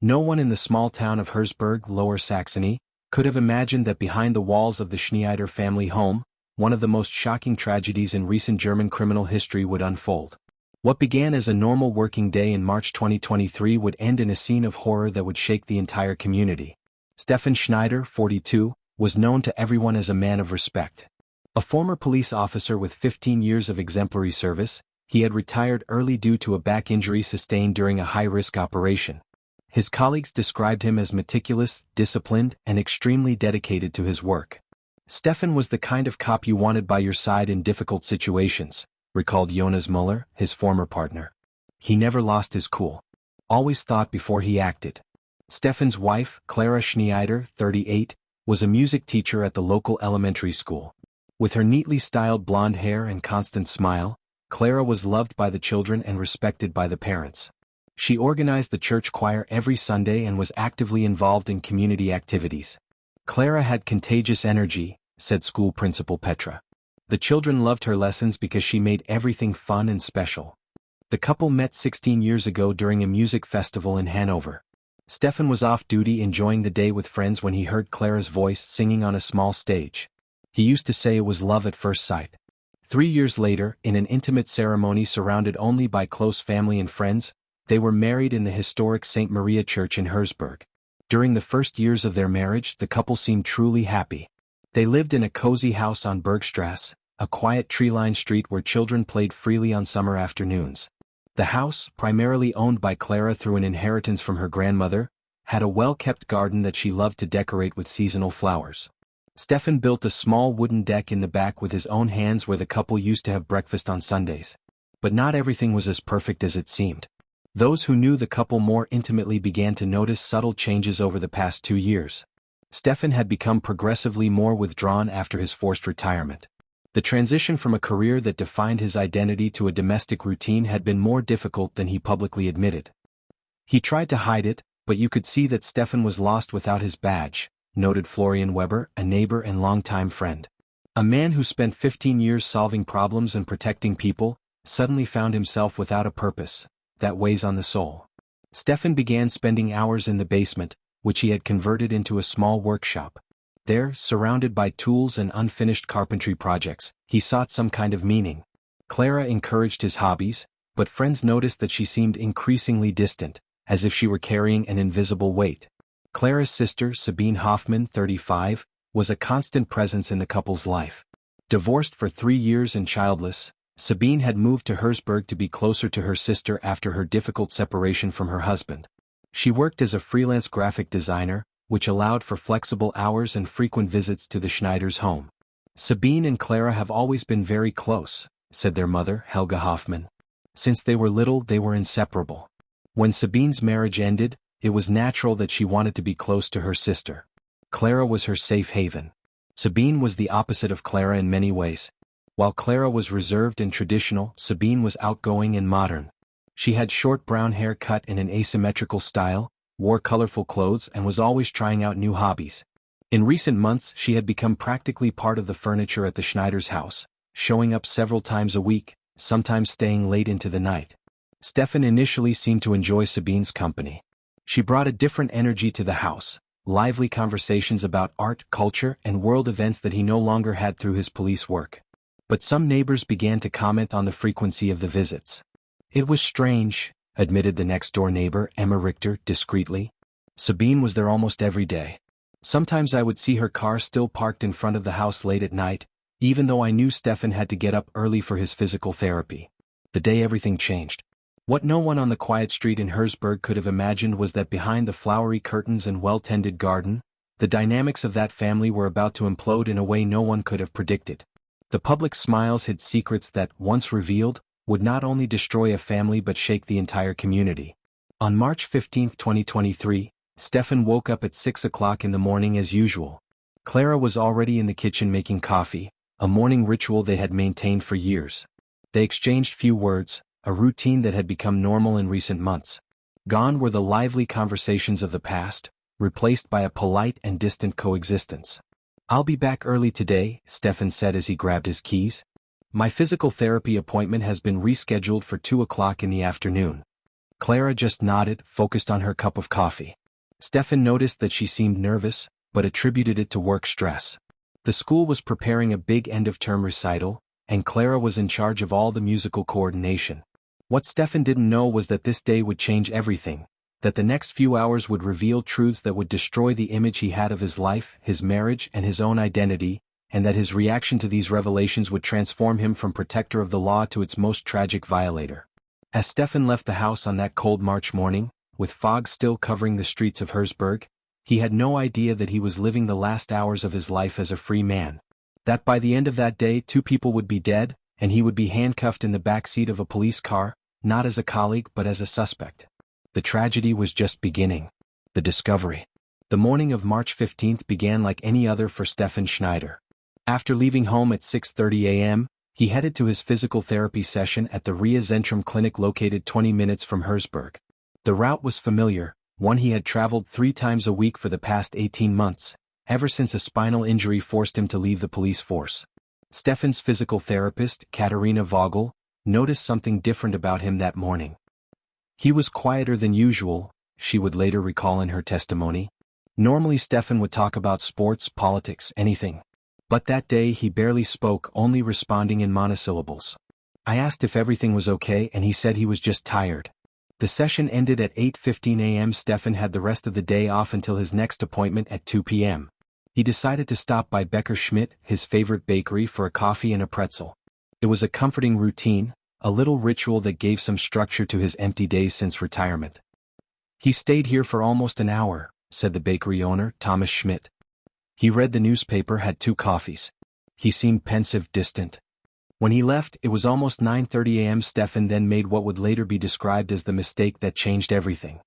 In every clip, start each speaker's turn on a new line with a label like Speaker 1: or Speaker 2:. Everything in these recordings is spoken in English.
Speaker 1: No one in the small town of Herzberg, Lower Saxony, could have imagined that behind the walls of the Schneider family home, one of the most shocking tragedies in recent German criminal history would unfold. What began as a normal working day in March 2023 would end in a scene of horror that would shake the entire community. Stefan Schneider, 42, was known to everyone as a man of respect. A former police officer with 15 years of exemplary service, he had retired early due to a back injury sustained during a high-risk operation. His colleagues described him as meticulous, disciplined, and extremely dedicated to his work. Stefan was the kind of cop you wanted by your side in difficult situations, recalled Jonas Muller, his former partner. He never lost his cool. Always thought before he acted. Stefan's wife, Clara Schneider, 38, was a music teacher at the local elementary school. With her neatly styled blonde hair and constant smile, Clara was loved by the children and respected by the parents. She organized the church choir every Sunday and was actively involved in community activities. Clara had contagious energy, said school principal Petra. The children loved her lessons because she made everything fun and special. The couple met 16 years ago during a music festival in Hanover. Stefan was off duty enjoying the day with friends when he heard Clara's voice singing on a small stage. He used to say it was love at first sight. 3 years later, in an intimate ceremony surrounded only by close family and friends, they were married in the historic St. Maria Church in Herzberg. During the first years of their marriage, the couple seemed truly happy. They lived in a cozy house on Bergstrasse, a quiet tree-lined street where children played freely on summer afternoons. The house, primarily owned by Clara through an inheritance from her grandmother, had a well-kept garden that she loved to decorate with seasonal flowers. Stefan built a small wooden deck in the back with his own hands where the couple used to have breakfast on Sundays. But not everything was as perfect as it seemed. Those who knew the couple more intimately began to notice subtle changes over the past 2 years. Stefan had become progressively more withdrawn after his forced retirement. The transition from a career that defined his identity to a domestic routine had been more difficult than he publicly admitted. He tried to hide it, but you could see that Stefan was lost without his badge, noted Florian Weber, a neighbor and longtime friend. A man who spent 15 years solving problems and protecting people, suddenly found himself without a purpose. That weighs on the soul. Stefan began spending hours in the basement, which he had converted into a small workshop. There, surrounded by tools and unfinished carpentry projects, he sought some kind of meaning. Clara encouraged his hobbies, but friends noticed that she seemed increasingly distant, as if she were carrying an invisible weight. Clara's sister, Sabine Hoffmann, 35, was a constant presence in the couple's life. Divorced for 3 years and childless, Sabine had moved to Herzberg to be closer to her sister after her difficult separation from her husband. She worked as a freelance graphic designer, which allowed for flexible hours and frequent visits to the Schneiders' home. Sabine and Clara have always been very close, said their mother, Helga Hoffmann. Since they were little, they were inseparable. When Sabine's marriage ended, it was natural that she wanted to be close to her sister. Clara was her safe haven. Sabine was the opposite of Clara in many ways. While Clara was reserved and traditional, Sabine was outgoing and modern. She had short brown hair cut in an asymmetrical style, wore colorful clothes and was always trying out new hobbies. In recent months she had become practically part of the furniture at the Schneiders' house, showing up several times a week, sometimes staying late into the night. Stefan initially seemed to enjoy Sabine's company. She brought a different energy to the house, lively conversations about art, culture, and world events that he no longer had through his police work. But some neighbors began to comment on the frequency of the visits. It was strange, admitted the next-door neighbor, Emma Richter, discreetly. Sabine was there almost every day. Sometimes I would see her car still parked in front of the house late at night, even though I knew Stefan had to get up early for his physical therapy. The day everything changed. What no one on the quiet street in Herzberg could have imagined was that behind the flowery curtains and well-tended garden, the dynamics of that family were about to implode in a way no one could have predicted. The public smiles hid secrets that, once revealed, would not only destroy a family but shake the entire community. On March 15, 2023, Stefan woke up at 6 o'clock in the morning as usual. Clara was already in the kitchen making coffee, a morning ritual they had maintained for years. They exchanged few words, a routine that had become normal in recent months. Gone were the lively conversations of the past, replaced by a polite and distant coexistence. "I'll be back early today," Stefan said as he grabbed his keys. "My physical therapy appointment has been rescheduled for 2 o'clock in the afternoon." Clara just nodded, focused on her cup of coffee. Stefan noticed that she seemed nervous, but attributed it to work stress. The school was preparing a big end-of-term recital, and Clara was in charge of all the musical coordination. What Stefan didn't know was that this day would change everything, that the next few hours would reveal truths that would destroy the image he had of his life, his marriage, and his own identity, and that his reaction to these revelations would transform him from protector of the law to its most tragic violator. As Stefan left the house on that cold March morning, with fog still covering the streets of Herzberg, he had no idea that he was living the last hours of his life as a free man. That by the end of that day 2 people would be dead, and he would be handcuffed in the back seat of a police car, not as a colleague but as a suspect. The tragedy was just beginning. The discovery. The morning of March 15th began like any other for Stefan Schneider. After leaving home at 6:30 a.m., he headed to his physical therapy session at the Ria Zentrum clinic located 20 minutes from Herzberg. The route was familiar, one he had traveled 3 times a week for the past 18 months, ever since a spinal injury forced him to leave the police force. Stefan's physical therapist, Katerina Vogel, noticed something different about him that morning. He was quieter than usual, she would later recall in her testimony. Normally Stefan would talk about sports, politics, anything. But that day he barely spoke, only responding in monosyllables. I asked if everything was okay and he said he was just tired. The session ended at 8:15 a.m. Stefan had the rest of the day off until his next appointment at 2 p.m. He decided to stop by Becker Schmidt, his favorite bakery, for a coffee and a pretzel. It was a comforting routine, a little ritual that gave some structure to his empty days since retirement. He stayed here for almost an hour, said the bakery owner, Thomas Schmidt. He read the newspaper, had 2 coffees. He seemed pensive, distant. When he left, it was almost 9:30 a.m. Stefan then made what would later be described as the mistake that changed everything.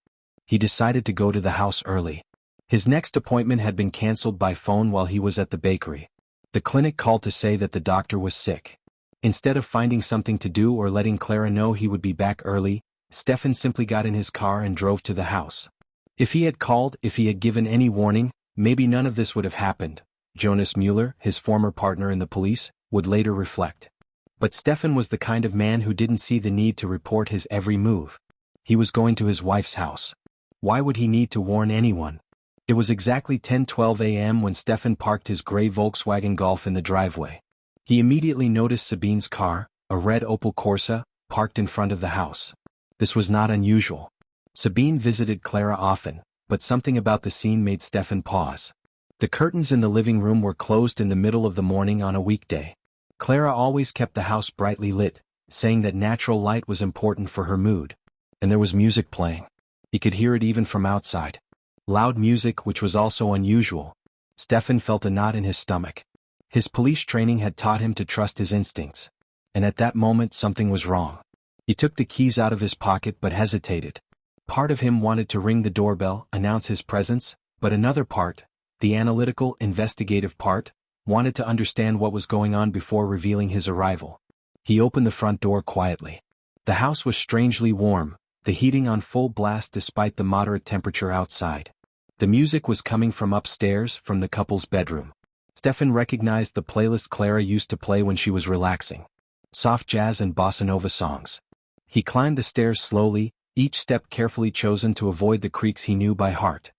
Speaker 1: He decided to go to the house early. His next appointment had been cancelled by phone while he was at the bakery. The clinic called to say that the doctor was sick. Instead of finding something to do or letting Clara know he would be back early, Stefan simply got in his car and drove to the house. If he had called, if he had given any warning, maybe none of this would have happened, Jonas Müller, his former partner in the police, would later reflect. But Stefan was the kind of man who didn't see the need to report his every move. He was going to his wife's house. Why would he need to warn anyone? It was exactly 10:12 a.m. when Stefan parked his gray Volkswagen Golf in the driveway. He immediately noticed Sabine's car, a red Opel Corsa, parked in front of the house. This was not unusual. Sabine visited Clara often, but something about the scene made Stefan pause. The curtains in the living room were closed in the middle of the morning on a weekday. Clara always kept the house brightly lit, saying that natural light was important for her mood. And there was music playing. He could hear it even from outside. Loud music, which was also unusual. Stefan felt a knot in his stomach. His police training had taught him to trust his instincts. And at that moment something was wrong. He took the keys out of his pocket but hesitated. Part of him wanted to ring the doorbell, announce his presence, but another part, the analytical, investigative part, wanted to understand what was going on before revealing his arrival. He opened the front door quietly. The house was strangely warm, the heating on full blast despite the moderate temperature outside. The music was coming from upstairs, from the couple's bedroom. Stefan recognized the playlist Clara used to play when she was relaxing. Soft jazz and bossa nova songs. He climbed the stairs slowly, each step carefully chosen to avoid the creaks he knew by heart.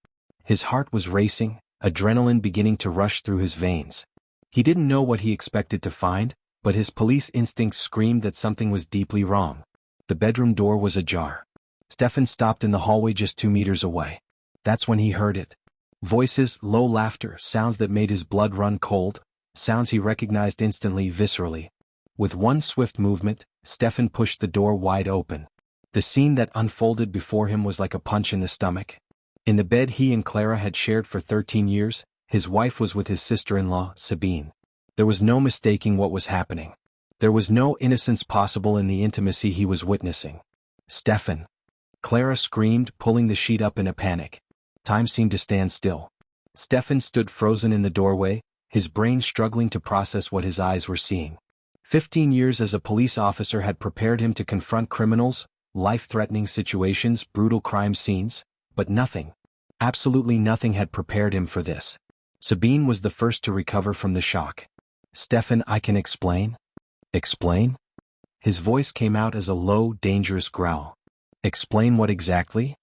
Speaker 1: His heart was racing, adrenaline beginning to rush through his veins. He didn't know what he expected to find, but his police instincts screamed that something was deeply wrong. The bedroom door was ajar. Stefan stopped in the hallway just 2 meters away. That's when he heard it. Voices, low laughter, sounds that made his blood run cold, sounds he recognized instantly, viscerally. With one swift movement, Stefan pushed the door wide open. The scene that unfolded before him was like a punch in the stomach. In the bed he and Clara had shared for 13 years, his wife was with his sister-in-law, Sabine. There was no mistaking what was happening. There was no innocence possible in the intimacy he was witnessing. Stefan. Clara screamed, pulling the sheet up in a panic. Time seemed to stand still. Stefan stood frozen in the doorway, his brain struggling to process what his eyes were seeing. 15 years as a police officer had prepared him to confront criminals, life-threatening situations, brutal crime scenes, but nothing, absolutely nothing had prepared him for this. Sabine was the first to recover from the shock. Stefan, I can explain? Explain? His voice came out as a low, dangerous growl. Explain what exactly?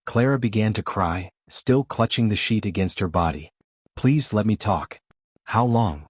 Speaker 1: Clara began to cry, still clutching the sheet against her body. Please let me talk. How long?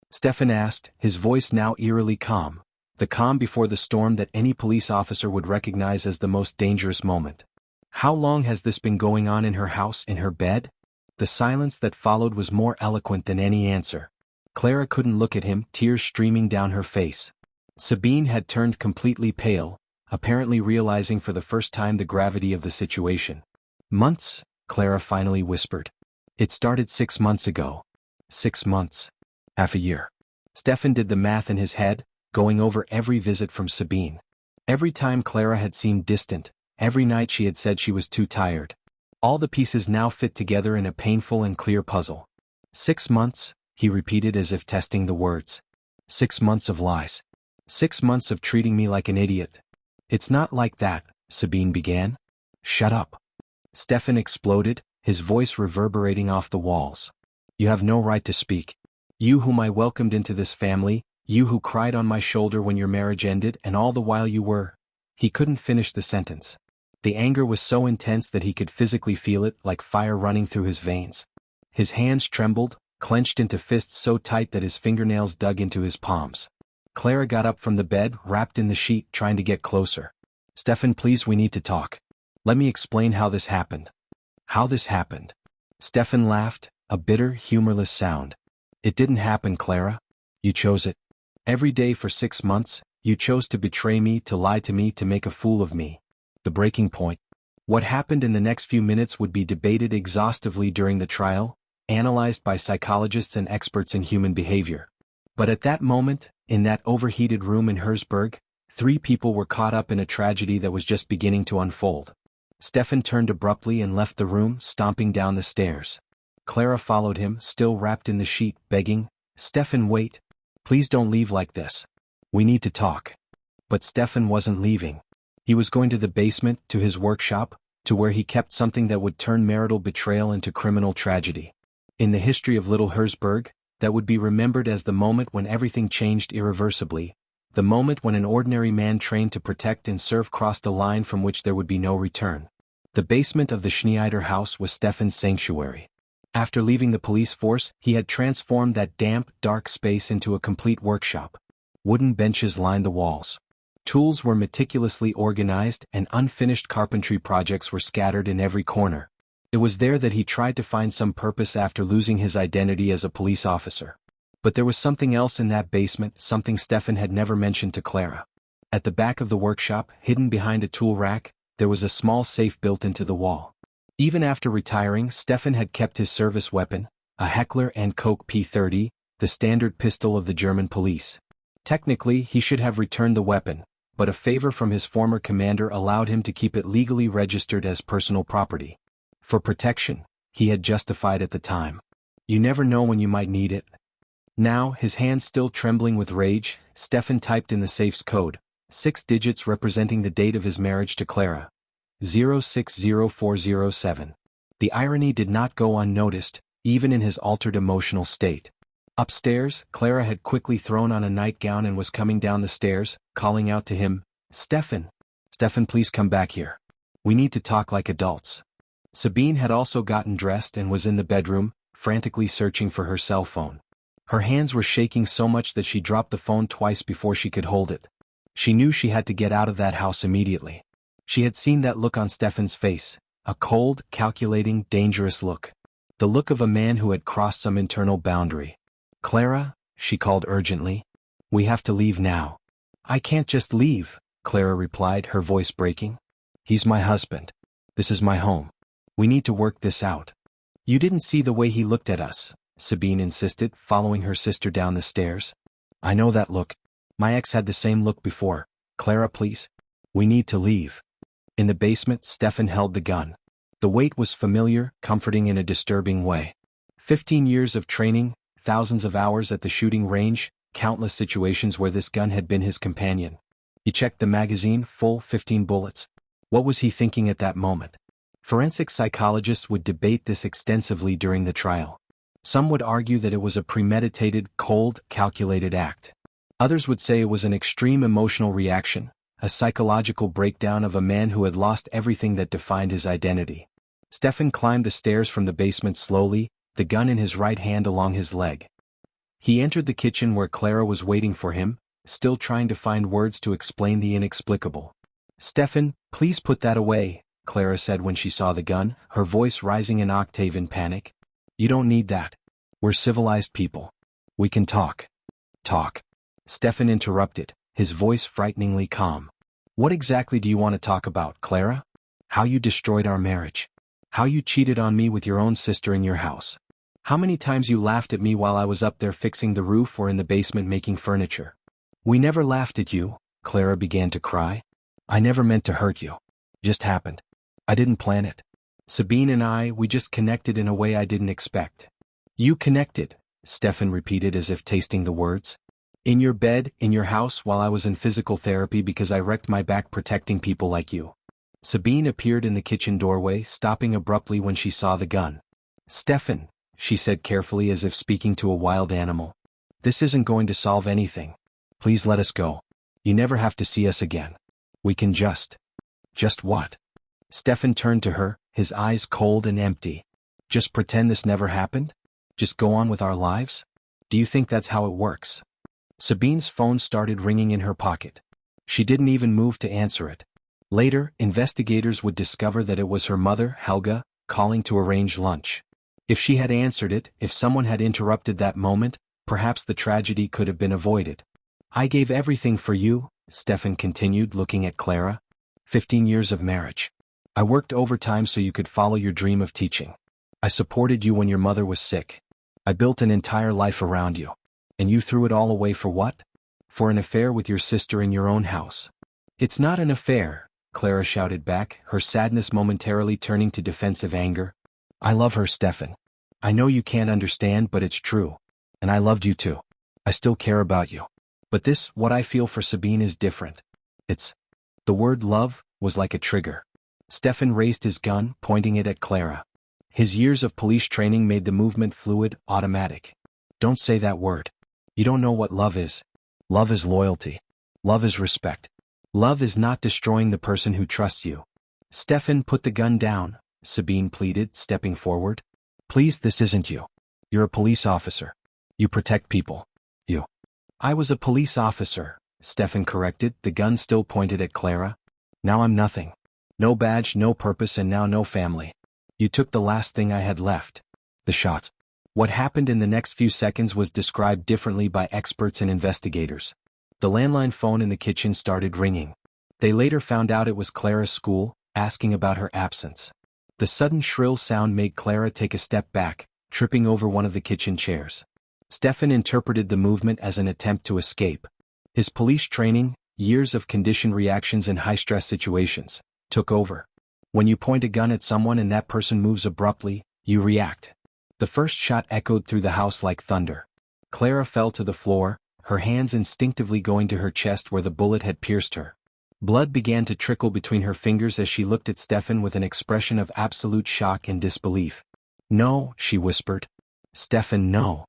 Speaker 1: Stefan asked, his voice now eerily calm, the calm before the storm that any police officer would recognize as the most dangerous moment. How long has this been going on in her house, in her bed? The silence that followed was more eloquent than any answer. Clara couldn't look at him, tears streaming down her face. Sabine had turned completely pale, apparently realizing for the first time the gravity of the situation. Months? Clara finally whispered. It started 6 months ago. 6 months. Half a year. Stefan did the math in his head, going over every visit from Sabine. Every time Clara had seemed distant, every night she had said she was too tired. All the pieces now fit together in a painful and clear puzzle. 6 months, he repeated as if testing the words. 6 months of lies. 6 months of treating me like an idiot. It's not like that, Sabine began. Shut up. Stefan exploded, his voice reverberating off the walls. You have no right to speak. You whom I welcomed into this family, you who cried on my shoulder when your marriage ended and all the while you were. He couldn't finish the sentence. The anger was so intense that he could physically feel it, like fire running through his veins. His hands trembled, clenched into fists so tight that his fingernails dug into his palms. Clara got up from the bed, wrapped in the sheet, trying to get closer. Stefan, please, we need to talk. Let me explain how this happened. How this happened. Stefan laughed, a bitter, humorless sound. It didn't happen, Clara. You chose it. Every day for 6 months, you chose to betray me, to lie to me, to make a fool of me. The breaking point. What happened in the next few minutes would be debated exhaustively during the trial, analyzed by psychologists and experts in human behavior. But at that moment, in that overheated room in Herzberg, 3 people were caught up in a tragedy that was just beginning to unfold. Stefan turned abruptly and left the room, stomping down the stairs. Clara followed him, still wrapped in the sheet, begging, Stefan, wait. Please don't leave like this. We need to talk. But Stefan wasn't leaving. He was going to the basement, to his workshop, to where he kept something that would turn marital betrayal into criminal tragedy. In the history of Little Herzberg, that would be remembered as the moment when everything changed irreversibly, the moment when an ordinary man trained to protect and serve crossed a line from which there would be no return. The basement of the Schneider house was Stefan's sanctuary. After leaving the police force, he had transformed that damp, dark space into a complete workshop. Wooden benches lined the walls. Tools were meticulously organized and unfinished carpentry projects were scattered in every corner. It was there that he tried to find some purpose after losing his identity as a police officer. But there was something else in that basement, something Stefan had never mentioned to Clara. At the back of the workshop, hidden behind a tool rack, there was a small safe built into the wall. Even after retiring, Stefan had kept his service weapon, a Heckler & Koch P30, the standard pistol of the German police. Technically, he should have returned the weapon, but a favor from his former commander allowed him to keep it legally registered as personal property. For protection, he had justified at the time. You never know when you might need it. Now, his hands still trembling with rage, Stefan typed in the safe's code, 6 digits representing the date of his marriage to Clara. 060407. The irony did not go unnoticed, even in his altered emotional state. Upstairs, Clara had quickly thrown on a nightgown and was coming down the stairs, calling out to him, Stefan! Stefan, please come back here. We need to talk like adults. Sabine had also gotten dressed and was in the bedroom, frantically searching for her cell phone. Her hands were shaking so much that she dropped the phone twice before she could hold it. She knew she had to get out of that house immediately. She had seen that look on Stefan's face, a cold, calculating, dangerous look. The look of a man who had crossed some internal boundary. Clara, she called urgently. We have to leave now. I can't just leave, Clara replied, her voice breaking. He's my husband. This is my home. We need to work this out. You didn't see the way he looked at us, Sabine insisted, following her sister down the stairs. I know that look. My ex had the same look before. Clara, please. We need to leave. In the basement, Stefan held the gun. The weight was familiar, comforting in a disturbing way. 15 years of training, thousands of hours at the shooting range, countless situations where this gun had been his companion. He checked the magazine, full 15 bullets. What was he thinking at that moment? Forensic psychologists would debate this extensively during the trial. Some would argue that it was a premeditated, cold, calculated act. Others would say it was an extreme emotional reaction, a psychological breakdown of a man who had lost everything that defined his identity. Stefan climbed the stairs from the basement slowly, the gun in his right hand along his leg. He entered the kitchen where Clara was waiting for him, still trying to find words to explain the inexplicable. "Stefan, please put that away," Clara said when she saw the gun, her voice rising an octave in panic. "You don't need that. We're civilized people. We can talk." "Talk?" Stefan interrupted, his voice frighteningly calm. "What exactly do you want to talk about, Clara? How you destroyed our marriage. How you cheated on me with your own sister in your house. How many times you laughed at me while I was up there fixing the roof or in the basement making furniture." "We never laughed at you," Clara began to cry. "I never meant to hurt you. Just happened. I didn't plan it. Sabine and we just connected in a way I didn't expect." "You connected," Stefan repeated as if tasting the words. "In your bed, in your house while I was in physical therapy because I wrecked my back protecting people like you." Sabine appeared in the kitchen doorway, stopping abruptly when she saw the gun. "Stefan," she said carefully as if speaking to a wild animal, "this isn't going to solve anything. Please let us go. You never have to see us again. We can just..." "Just what?" Stefan turned to her, his eyes cold and empty. "Just pretend this never happened? Just go on with our lives? Do you think that's how it works?" Sabine's phone started ringing in her pocket. She didn't even move to answer it. Later, investigators would discover that it was her mother, Helga, calling to arrange lunch. If she had answered it, if someone had interrupted that moment, perhaps the tragedy could have been avoided. "I gave everything for you," Stefan continued, looking at Clara. 15 years of marriage. I worked overtime so you could follow your dream of teaching. I supported you when your mother was sick. I built an entire life around you. And you threw it all away for what? For an affair with your sister in your own house." "It's not an affair," Clara shouted back, her sadness momentarily turning to defensive anger. "I love her, Stefan. I know you can't understand, but it's true. And I loved you too. I still care about you. But this, what I feel for Sabine is different. It's..." The word love was like a trigger. Stefan raised his gun, pointing it at Clara. His years of police training made the movement fluid, automatic. "Don't say that word. You don't know what love is. Love is loyalty. Love is respect. Love is not destroying the person who trusts you." "Stefan, put the gun down," Sabine pleaded, stepping forward. "Please, this isn't you. You're a police officer. You protect people. You..." "I was a police officer," Stefan corrected, the gun still pointed at Clara. "Now I'm nothing. No badge, no purpose, and now no family. You took the last thing I had left. The shots." What happened in the next few seconds was described differently by experts and investigators. The landline phone in the kitchen started ringing. They later found out it was Clara's school, asking about her absence. The sudden shrill sound made Clara take a step back, tripping over one of the kitchen chairs. Stefan interpreted the movement as an attempt to escape. His police training, years of conditioned reactions in high-stress situations, took over. When you point a gun at someone and that person moves abruptly, you react. The first shot echoed through the house like thunder. Clara fell to the floor, her hands instinctively going to her chest where the bullet had pierced her. Blood began to trickle between her fingers as she looked at Stefan with an expression of absolute shock and disbelief. "No," she whispered. "Stefan, no."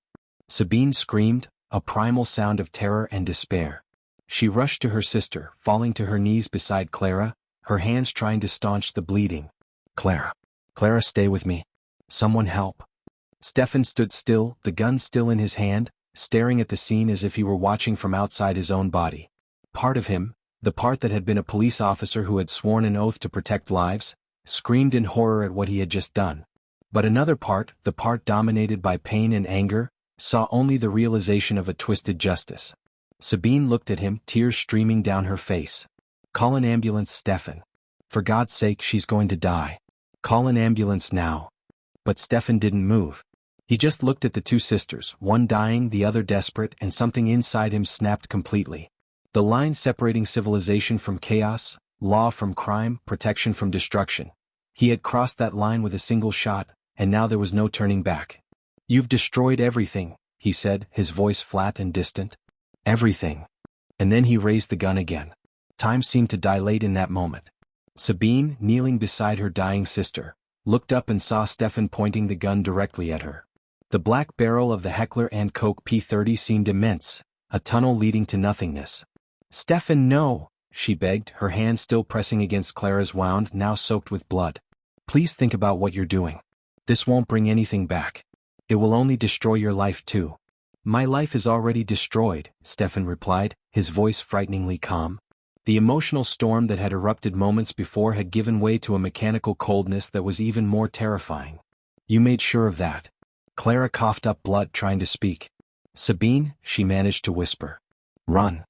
Speaker 1: Sabine screamed, a primal sound of terror and despair. She rushed to her sister, falling to her knees beside Clara, her hands trying to staunch the bleeding. "Clara. Clara, stay with me. Someone help." Stefan stood still, the gun still in his hand, staring at the scene as if he were watching from outside his own body. Part of him, the part that had been a police officer who had sworn an oath to protect lives, screamed in horror at what he had just done. But another part, the part dominated by pain and anger, saw only the realization of a twisted justice. Sabine looked at him, tears streaming down her face. "Call an ambulance, Stefan. For God's sake, she's going to die. Call an ambulance now." But Stefan didn't move. He just looked at the two sisters, one dying, the other desperate, and something inside him snapped completely. The line separating civilization from chaos, law from crime, protection from destruction. He had crossed that line with a single shot, and now there was no turning back. "You've destroyed everything," he said, his voice flat and distant. "Everything." And then he raised the gun again. Time seemed to dilate in that moment. Sabine, kneeling beside her dying sister, looked up and saw Stefan pointing the gun directly at her. The black barrel of the Heckler & Koch P30 seemed immense, a tunnel leading to nothingness. "Stefan, no!" she begged, her hand still pressing against Clara's wound, now soaked with blood. Please think about what you're doing. This won't bring anything back. It will only destroy your life too. My life is already destroyed, Stefan replied, his voice frighteningly calm. The emotional storm that had erupted moments before had given way to a mechanical coldness that was even more terrifying. You made sure of that. Clara coughed up blood trying to speak. Sabine, she managed to whisper. Run.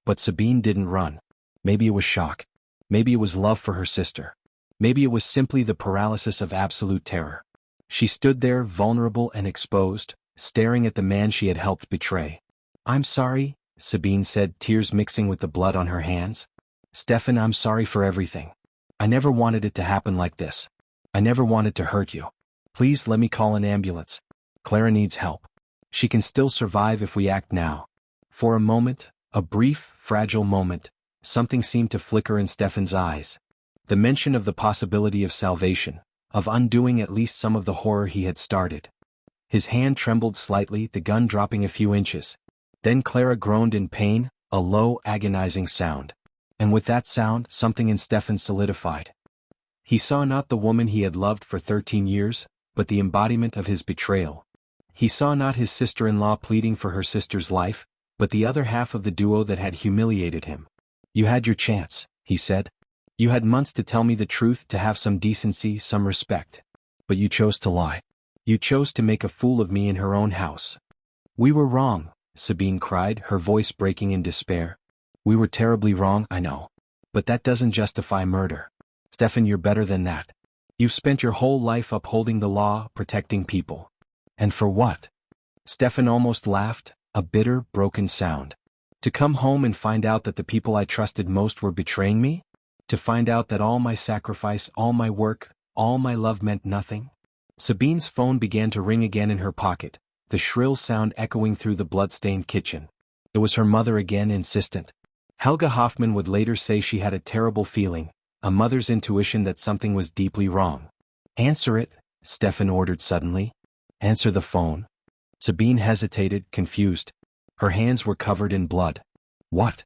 Speaker 1: But Sabine didn't run. Maybe it was shock. Maybe it was love for her sister. Maybe it was simply the paralysis of absolute terror. She stood there, vulnerable and exposed, staring at the man she had helped betray. I'm sorry, Sabine said, tears mixing with the blood on her hands. Stefan, I'm sorry for everything. I never wanted it to happen like this. I never wanted to hurt you. Please let me call an ambulance. Clara needs help. She can still survive if we act now. For a moment, a brief, fragile moment, something seemed to flicker in Stefan's eyes. The mention of the possibility of salvation, of undoing at least some of the horror he had started. His hand trembled slightly, the gun dropping a few inches. Then Clara groaned in pain, a low, agonizing sound. And with that sound, something in Stefan solidified. He saw not the woman he had loved for 13 years, but the embodiment of his betrayal. He saw not his sister-in-law pleading for her sister's life, but the other half of the duo that had humiliated him. You had your chance, he said. You had months to tell me the truth, to have some decency, some respect. But you chose to lie. You chose to make a fool of me in her own house. We were wrong, Sabine cried, her voice breaking in despair. We were terribly wrong, I know. But that doesn't justify murder. Stefan, you're better than that. You've spent your whole life upholding the law, protecting people. And for what? Stefan almost laughed, a bitter, broken sound. To come home and find out that the people I trusted most were betraying me? To find out that all my sacrifice, all my work, all my love meant nothing? Sabine's phone began to ring again in her pocket, the shrill sound echoing through the blood-stained kitchen. It was her mother again, insistent. Helga Hoffman would later say she had a terrible feeling, a mother's intuition that something was deeply wrong. Answer it, Stefan ordered suddenly. Answer the phone. Sabine hesitated, confused. Her hands were covered in blood. What?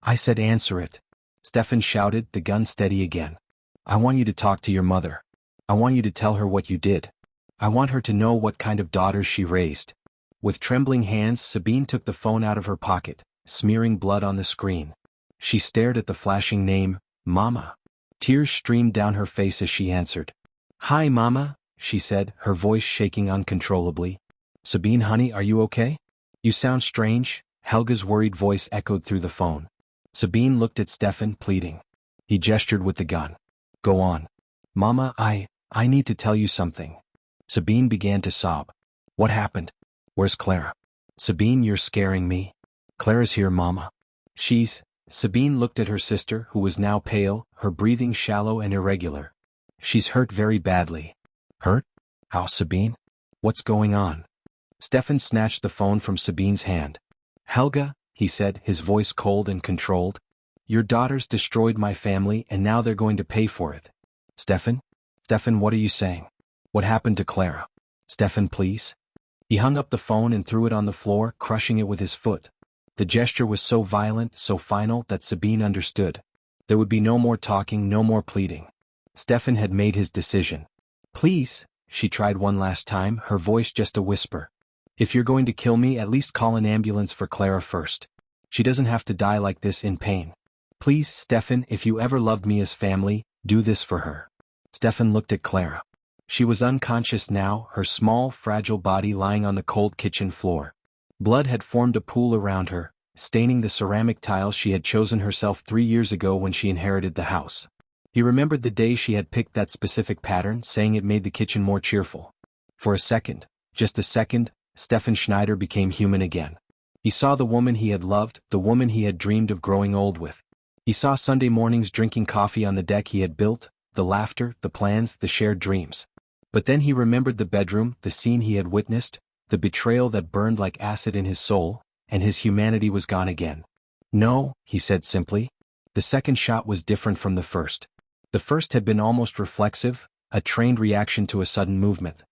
Speaker 1: I said answer it. Stefan shouted, the gun steady again. I want you to talk to your mother. I want you to tell her what you did. I want her to know what kind of daughters she raised. With trembling hands, Sabine took the phone out of her pocket, smearing blood on the screen. She stared at the flashing name, Mama. Tears streamed down her face as she answered. Hi, Mama, she said, her voice shaking uncontrollably. Sabine, honey, are you okay? You sound strange, Helga's worried voice echoed through the phone. Sabine looked at Stefan, pleading. He gestured with the gun. Go on. Mama, I need to tell you something. Sabine began to sob. What happened? Where's Clara? Sabine, you're scaring me. Clara's here, Mama. Sabine looked at her sister, who was now pale, her breathing shallow and irregular. She's hurt very badly. Hurt? How, Sabine? What's going on? Stefan snatched the phone from Sabine's hand. Helga, he said, his voice cold and controlled. Your daughters destroyed my family and now they're going to pay for it. Stefan, what are you saying? What happened to Clara? Stefan, please. He hung up the phone and threw it on the floor, crushing it with his foot. The gesture was so violent, so final, that Sabine understood. There would be no more talking, no more pleading. Stefan had made his decision. Please, she tried one last time, her voice just a whisper. If you're going to kill me, at least call an ambulance for Clara first. She doesn't have to die like this in pain. Please, Stefan, if you ever loved me as family, do this for her. Stefan looked at Clara. She was unconscious now, her small, fragile body lying on the cold kitchen floor. Blood had formed a pool around her, staining the ceramic tiles she had chosen herself 3 years ago when she inherited the house. He remembered the day she had picked that specific pattern, saying it made the kitchen more cheerful. For a second, just a second, Stefan Schneider became human again. He saw the woman he had loved, the woman he had dreamed of growing old with. He saw Sunday mornings drinking coffee on the deck he had built, the laughter, the plans, the shared dreams. But then he remembered the bedroom, the scene he had witnessed, the betrayal that burned like acid in his soul, and his humanity was gone again. No, he said simply. The second shot was different from the first. The first had been almost reflexive, a trained reaction to a sudden movement.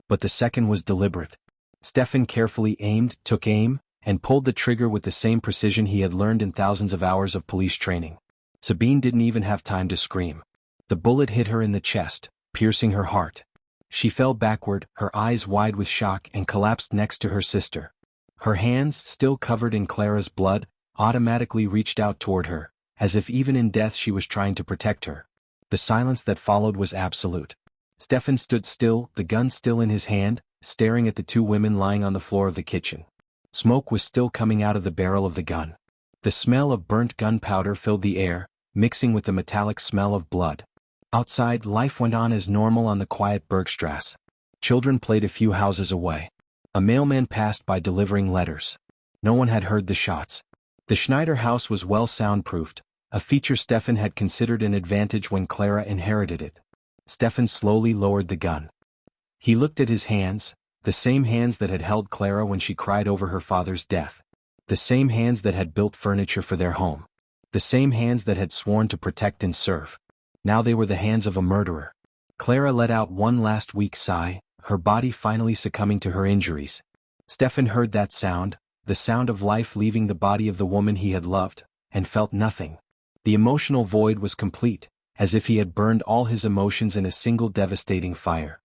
Speaker 1: But the second was deliberate. Stefan carefully aimed, took aim, and pulled the trigger with the same precision he had learned in thousands of hours of police training. Sabine didn't even have time to scream. The bullet hit her in the chest, piercing her heart. She fell backward, her eyes wide with shock, and collapsed next to her sister. Her hands, still covered in Clara's blood, automatically reached out toward her, as if even in death she was trying to protect her. The silence that followed was absolute. Stefan stood still, the gun still in his hand, staring at the two women lying on the floor of the kitchen. Smoke was still coming out of the barrel of the gun. The smell of burnt gunpowder filled the air, mixing with the metallic smell of blood. Outside, life went on as normal on the quiet Bergstrasse. Children played a few houses away. A mailman passed by delivering letters. No one had heard the shots. The Schneider house was well soundproofed, a feature Stefan had considered an advantage when Clara inherited it. Stefan slowly lowered the gun. He looked at his hands, the same hands that had held Clara when she cried over her father's death. The same hands that had built furniture for their home. The same hands that had sworn to protect and serve. Now they were the hands of a murderer. Clara let out one last weak sigh, her body finally succumbing to her injuries. Stefan heard that sound, the sound of life leaving the body of the woman he had loved, and felt nothing. The emotional void was complete, as if he had burned all his emotions in a single devastating fire.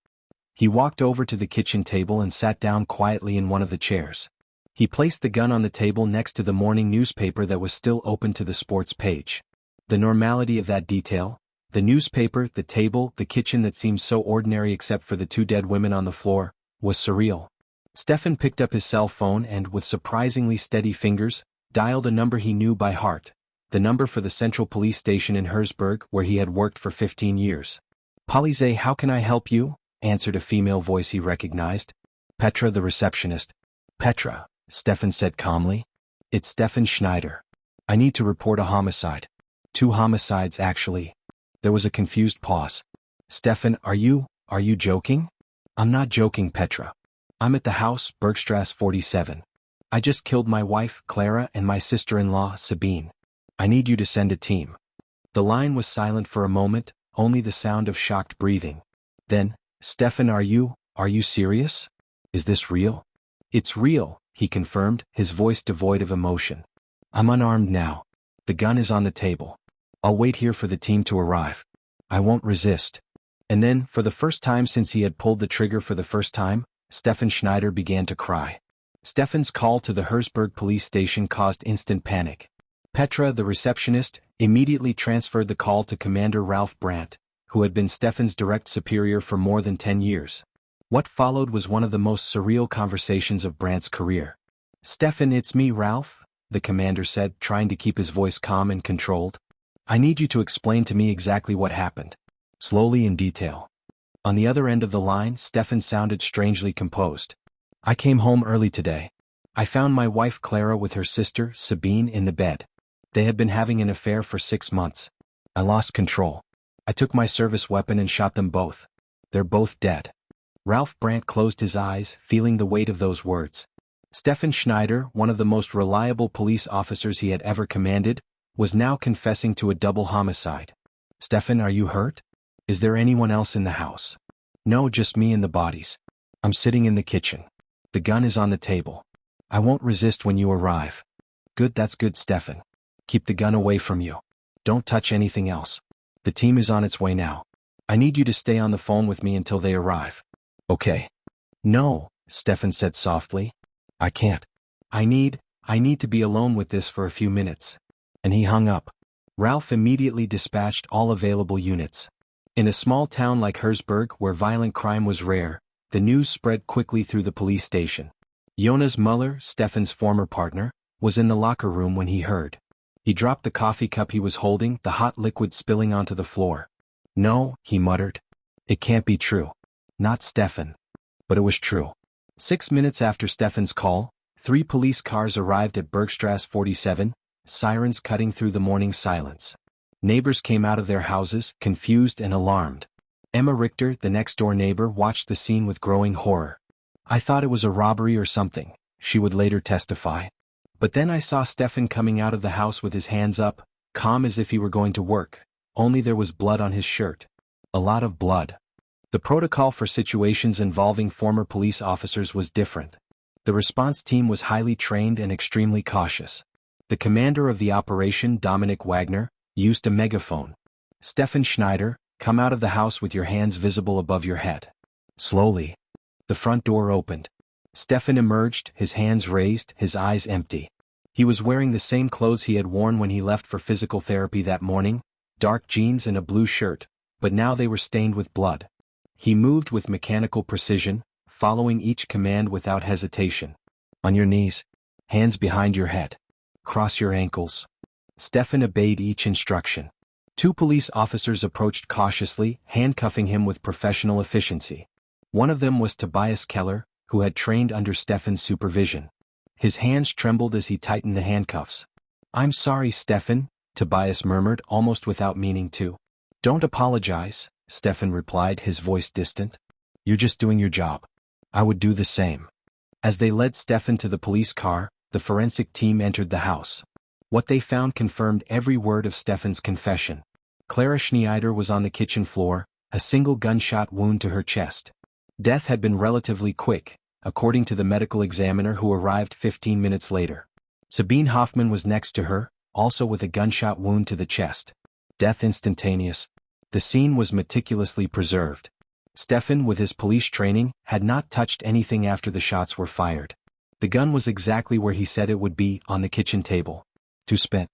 Speaker 1: He walked over to the kitchen table and sat down quietly in one of the chairs. He placed the gun on the table next to the morning newspaper that was still open to the sports page. The normality of that detail, the newspaper, the table, the kitchen that seemed so ordinary except for the two dead women on the floor, was surreal. Stefan picked up his cell phone and, with surprisingly steady fingers, dialed a number he knew by heart, the number for the central police station in Herzberg where he had worked for 15 years. "Police, how can I help you?" answered a female voice he recognized. "Petra, the receptionist." "Petra," Stefan said calmly. "It's Stefan Schneider. I need to report a homicide. 2 homicides actually." There was a confused pause. "Stefan, are you joking?" "I'm not joking, Petra. I'm at the house, Bergstrasse 47. I just killed my wife, Clara, and my sister-in-law, Sabine. I need you to send a team." The line was silent for a moment, only the sound of shocked breathing. Then, "Stefan, are you serious? Is this real?" "It's real," he confirmed, his voice devoid of emotion. "I'm unarmed now. The gun is on the table. I'll wait here for the team to arrive. I won't resist." And then, for the first time since he had pulled the trigger for the first time, Stefan Schneider began to cry. Stefan's call to the Herzberg police station caused instant panic. Petra, the receptionist, immediately transferred the call to Commander Ralph Brandt, who had been Stefan's direct superior for more than 10 years. What followed was one of the most surreal conversations of Brandt's career. "Stefan, it's me, Ralph," the commander said, trying to keep his voice calm and controlled. "I need you to explain to me exactly what happened. Slowly in detail." On the other end of the line, Stefan sounded strangely composed. "I came home early today. I found my wife Clara with her sister, Sabine, in the bed. They had been having an affair for 6 months. I lost control. I took my service weapon and shot them both. They're both dead." Ralph Brandt closed his eyes, feeling the weight of those words. Stefan Schneider, one of the most reliable police officers he had ever commanded, was now confessing to a double homicide. "Stefan, are you hurt? Is there anyone else in the house?" "No, just me and the bodies. I'm sitting in the kitchen. The gun is on the table. I won't resist when you arrive." "Good, that's good, Stefan. Keep the gun away from you. Don't touch anything else. The team is on its way now. I need you to stay on the phone with me until they arrive." "Okay." "No," Stefan said softly. "I can't. I need to be alone with this for a few minutes." And he hung up. Ralph immediately dispatched all available units. In a small town like Herzberg where violent crime was rare, the news spread quickly through the police station. Jonas Muller, Stefan's former partner, was in the locker room when he heard. He dropped the coffee cup he was holding, the hot liquid spilling onto the floor. "No," he muttered. "It can't be true. Not Stefan." But it was true. 6 minutes after Stefan's call, 3 police cars arrived at Bergstrasse 47, sirens cutting through the morning silence. Neighbors came out of their houses, confused and alarmed. Emma Richter, the next-door neighbor, watched the scene with growing horror. "I thought it was a robbery or something," she would later testify. "But then I saw Stefan coming out of the house with his hands up, calm as if he were going to work, only there was blood on his shirt. A lot of blood." The protocol for situations involving former police officers was different. The response team was highly trained and extremely cautious. The commander of the operation, Dominic Wagner, used a megaphone. "Stefan Schneider, come out of the house with your hands visible above your head." Slowly, the front door opened. Stefan emerged, his hands raised, his eyes empty. He was wearing the same clothes he had worn when he left for physical therapy that morning, dark jeans and a blue shirt, but now they were stained with blood. He moved with mechanical precision, following each command without hesitation. "On your knees. Hands behind your head. Cross your ankles." Stefan obeyed each instruction. Two police officers approached cautiously, handcuffing him with professional efficiency. One of them was Tobias Keller, who had trained under Stefan's supervision. His hands trembled as he tightened the handcuffs. "I'm sorry, Stefan," Tobias murmured, almost without meaning to. "Don't apologize," Stefan replied, his voice distant. "You're just doing your job. I would do the same." As they led Stefan to the police car, the forensic team entered the house. What they found confirmed every word of Stefan's confession. Clara Schneider was on the kitchen floor, a single gunshot wound to her chest. Death had been relatively quick, according to the medical examiner who arrived 15 minutes later. Sabine Hoffman was next to her, also with a gunshot wound to the chest. Death instantaneous. The scene was meticulously preserved. Stefan, with his police training, had not touched anything after the shots were fired. The gun was exactly where he said it would be, on the kitchen table. To spent.